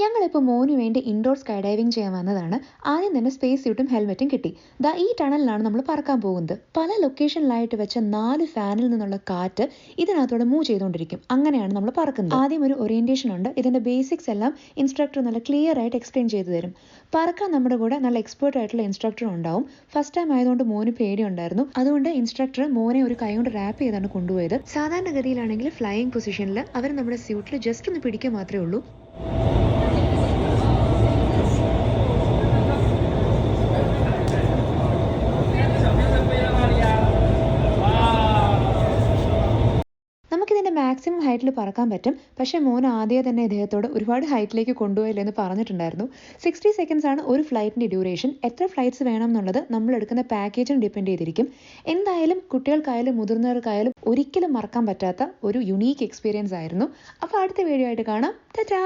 ഞങ്ങളിപ്പോൾ മോന് വേണ്ടി ഇൻഡോർ സ്കൈ ഡൈവിംഗ് ചെയ്യാൻ വന്നതാണ്. ആദ്യം തന്നെ സ്പേസ് സ്യൂട്ടും ഹെൽമെറ്റും കിട്ടി. ദാ ഈ ടണലിലാണ് നമ്മൾ പറക്കാൻ പോകുന്നത്. പല ലൊക്കേഷനിലായിട്ട് വെച്ച 4 ഫാനിൽ നിന്നുള്ള കാറ്റ് ഇതിനകത്തൂടെ മൂവ് ചെയ്തുകൊണ്ടിരിക്കും. അങ്ങനെയാണ് നമ്മൾ പറക്കുന്നത്. ആദ്യം ഒരു ഓറിയന്റേഷൻ ഉണ്ട്. ഇതിന്റെ ബേസിക്സ് എല്ലാം ഇൻസ്ട്രക്ടർ നല്ല ക്ലിയർ ആയിട്ട് എക്സ്പ്ലെയിൻ ചെയ്തു തരും. പറക്കാൻ നമ്മുടെ കൂടെ നല്ല എക്സ്പേർട്ട് ആയിട്ടുള്ള ഇൻസ്ട്രക്ടർ ഉണ്ടാവും. ഫസ്റ്റ് ടൈം ആയതുകൊണ്ട് മോന് പേടിയുണ്ടായിരുന്നു. അതുകൊണ്ട് ഇൻസ്ട്രക്ടർ മോനെ ഒരു കൈ കൊണ്ട് റാപ്പ് ചെയ്താണ് കൊണ്ടുപോയത്. സാധാരണഗതിയിലാണെങ്കിൽ ഫ്ലൈയിങ് പൊസിഷനിൽ അവർ നമ്മുടെ സ്യൂട്ടിൽ ജസ്റ്റ് ഒന്ന് പിടിക്കുക മാത്രമേ ഉള്ളൂ. നമുക്കിതിൻ്റെ മാക്സിമം ഹൈറ്റിൽ പറക്കാൻ പറ്റും. പക്ഷേ മോൻ ആദ്യം തന്നെ ഇദ്ദേഹത്തോട് ഒരുപാട് ഹൈറ്റിലേക്ക് കൊണ്ടുപോയില്ലെന്ന് പറഞ്ഞിട്ടുണ്ടായിരുന്നു. 60 സെക്കൻഡ്സ് ആണ് ഒരു ഫ്ലൈറ്റിൻ്റെ ഡ്യൂറേഷൻ. എത്ര ഫ്ലൈറ്റ്സ് വേണം എന്നുള്ളത് നമ്മൾ എടുക്കുന്ന പാക്കേജിന് ഡിപ്പെൻഡ് ചെയ്തിരിക്കും. എന്തായാലും കുട്ടികൾക്കായാലും മുതിർന്നവർക്കായാലും ഒരിക്കലും മറക്കാൻ പറ്റാത്ത ഒരു യുണീക്ക് എക്സ്പീരിയൻസ് ആയിരുന്നു. അപ്പോൾ അടുത്ത വീഡിയോ ആയിട്ട് കാണാം. ടാറ്റാ.